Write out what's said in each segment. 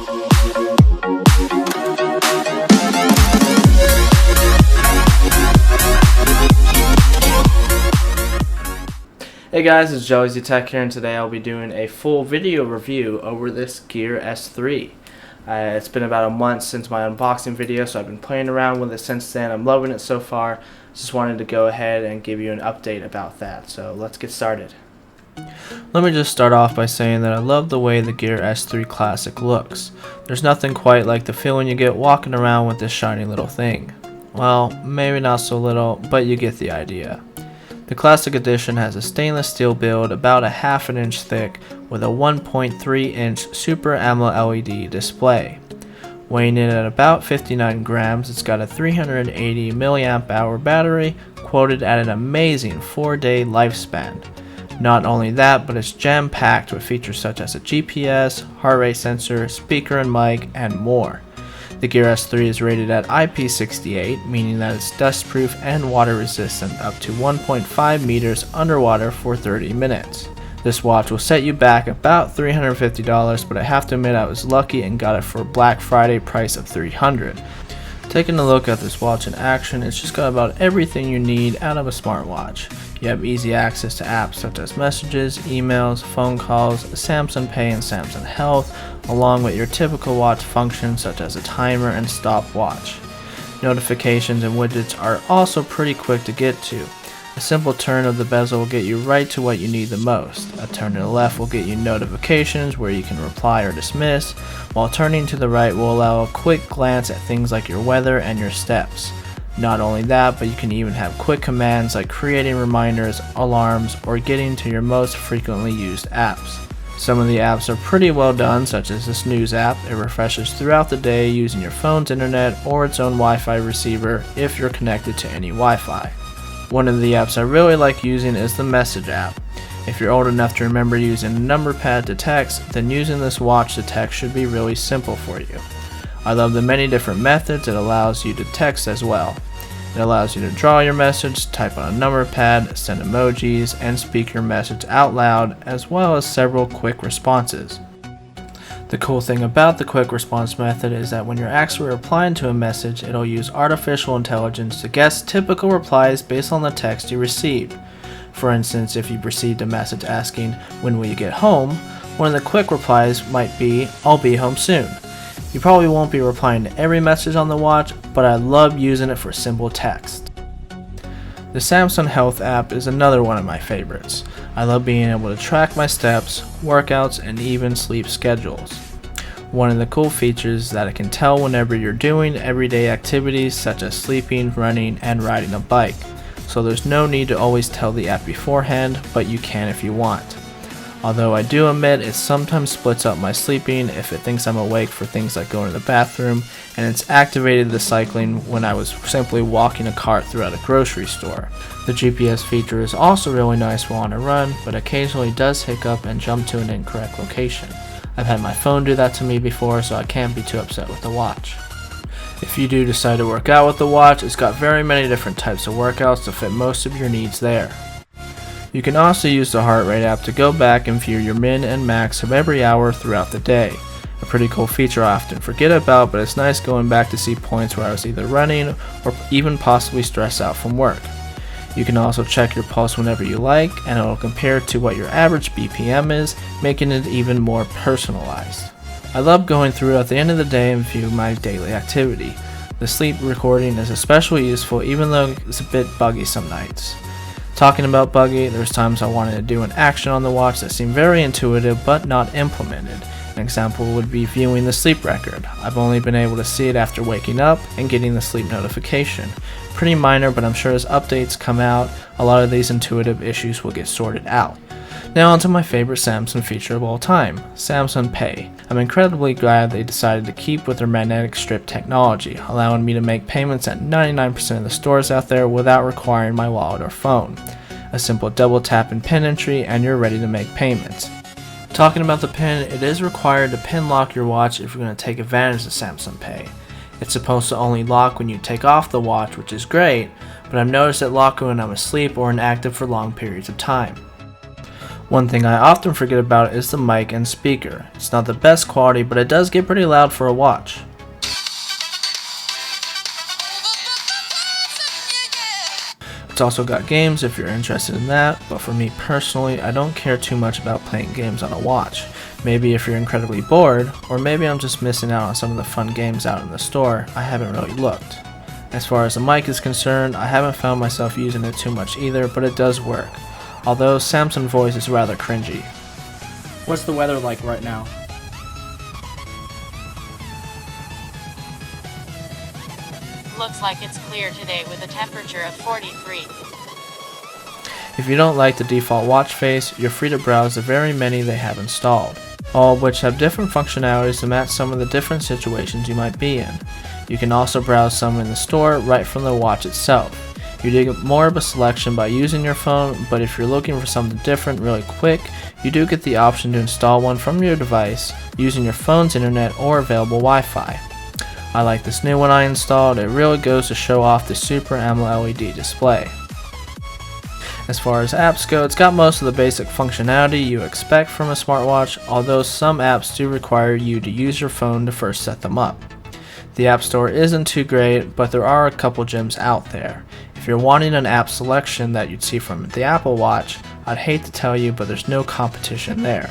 Hey guys, it's Joey Z Tech here, and today I'll be doing a full video review over this Gear S3. It's been about a month since my unboxing video, so I've been playing around with it since then. I'm loving it so far. Just wanted to go ahead and give you an update about that, so let's get started. Let me just start off by saying that I love the way the Gear S3 Classic looks. There's nothing quite like the feeling you get walking around with this shiny little thing. Well, maybe not so little, but you get the idea. The Classic Edition has a stainless steel build about a ½ inch thick with a 1.3 inch Super AMOLED LED display. Weighing in at about 59 grams, it's got a 380 mAh battery quoted at an amazing 4-day lifespan. Not only that, but it's jam-packed with features such as a GPS, heart rate sensor, speaker and mic, and more. The Gear S3 is rated at IP68, meaning that it's dustproof and water resistant up to 1.5 meters underwater for 30 minutes. This watch will set you back about $350, but I have to admit I was lucky and got it for a Black Friday price of $300. Taking a look at this watch in action, it's just got about everything you need out of a smartwatch. You have easy access to apps such as messages, emails, phone calls, Samsung Pay and Samsung Health, along with your typical watch functions such as a timer and stopwatch. Notifications and widgets are also pretty quick to get to. A simple turn of the bezel will get you right to what you need the most. A turn to the left will get you notifications where you can reply or dismiss, while turning to the right will allow a quick glance at things like your weather and your steps. Not only that, but you can even have quick commands like creating reminders, alarms, or getting to your most frequently used apps. Some of the apps are pretty well done, such as this news app. It refreshes throughout the day using your phone's internet or its own Wi-Fi receiver if you're connected to any Wi-Fi. One of the apps I really like using is the message app. If you're old enough to remember using a number pad to text, then using this watch to text should be really simple for you. I love the many different methods it allows you to text as well. It allows you to draw your message, type on a number pad, send emojis, and speak your message out loud, as well as several quick responses. The cool thing about the quick response method is that when you're actually replying to a message, it'll use artificial intelligence to guess typical replies based on the text you received. For instance, if you've received a message asking, "When will you get home?" one of the quick replies might be, "I'll be home soon." You probably won't be replying to every message on the watch, but I love using it for simple text. The Samsung Health app is another one of my favorites. I love being able to track my steps, workouts, and even sleep schedules. One of the cool features is that it can tell whenever you're doing everyday activities such as sleeping, running, and riding a bike. So there's no need to always tell the app beforehand, but you can if you want. Although I do admit it sometimes splits up my sleeping if it thinks I'm awake for things like going to the bathroom, and it's activated the cycling when I was simply walking a cart throughout a grocery store. The GPS feature is also really nice while on a run, but occasionally does hiccup and jump to an incorrect location. I've had my phone do that to me before, so I can't be too upset with the watch. If you do decide to work out with the watch, it's got very many different types of workouts to fit most of your needs there. You can also use the heart rate app to go back and view your min and max of every hour throughout the day. A pretty cool feature I often forget about, but it's nice going back to see points where I was either running or even possibly stressed out from work. You can also check your pulse whenever you like, and it'll compare to what your average BPM is, making it even more personalized. I love going through at the end of the day and view my daily activity. The sleep recording is especially useful even though it's a bit buggy some nights. Talking about buggy, there's times I wanted to do an action on the watch that seemed very intuitive but not implemented. An example would be viewing the sleep record. I've only been able to see it after waking up and getting the sleep notification. Pretty minor, but I'm sure as updates come out, a lot of these intuitive issues will get sorted out. Now onto my favorite Samsung feature of all time, Samsung Pay. I'm incredibly glad they decided to keep with their magnetic strip technology, allowing me to make payments at 99% of the stores out there without requiring my wallet or phone. A simple double tap and pin entry and you're ready to make payments. Talking about the pin, it is required to pin lock your watch if you're going to take advantage of Samsung Pay. It's supposed to only lock when you take off the watch, which is great, but I've noticed it locking when I'm asleep or inactive for long periods of time. One thing I often forget about is the mic and speaker. It's not the best quality, but it does get pretty loud for a watch. It's also got games if you're interested in that, but for me personally, I don't care too much about playing games on a watch. Maybe if you're incredibly bored, or maybe I'm just missing out on some of the fun games out in the store, I haven't really looked. As far as the mic is concerned, I haven't found myself using it too much either, but it does work. Although Samsung voice is rather cringy. What's the weather like right now? Looks like it's clear today with a temperature of 43. If you don't like the default watch face, you're free to browse the very many they have installed, all of which have different functionalities to match some of the different situations you might be in. You can also browse some in the store right from the watch itself. You do get more of a selection by using your phone, but if you're looking for something different really quick, you do get the option to install one from your device using your phone's internet or available Wi-Fi. I like this new one I installed. It really goes to show off the Super AMOLED LED display. As far as apps go, it's got most of the basic functionality you expect from a smartwatch, although some apps do require you to use your phone to first set them up. The App Store isn't too great, but there are a couple gems out there. If you're wanting an app selection that you'd see from the Apple Watch, I'd hate to tell you, but there's no competition there.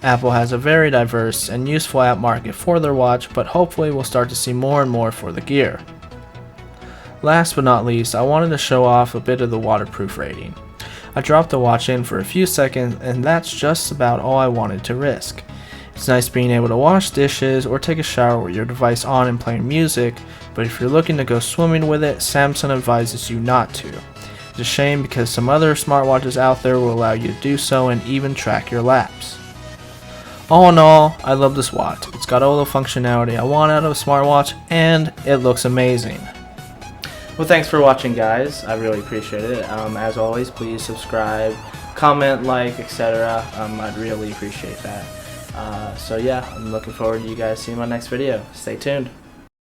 Apple has a very diverse and useful app market for their watch, but hopefully we'll start to see more and more for the Gear. Last but not least, I wanted to show off a bit of the waterproof rating. I dropped the watch in for a few seconds, and that's just about all I wanted to risk. It's nice being able to wash dishes or take a shower with your device on and playing music, but if you're looking to go swimming with it, Samsung advises you not to. It's a shame because some other smartwatches out there will allow you to do so and even track your laps. All in all, I love this watch. It's got all the functionality I want out of a smartwatch, and it looks amazing. Well, thanks for watching, guys. I really appreciate it. As always, please subscribe, comment, like, etc. I'd really appreciate that. So yeah, I'm looking forward to you guys seeing my next video. Stay tuned.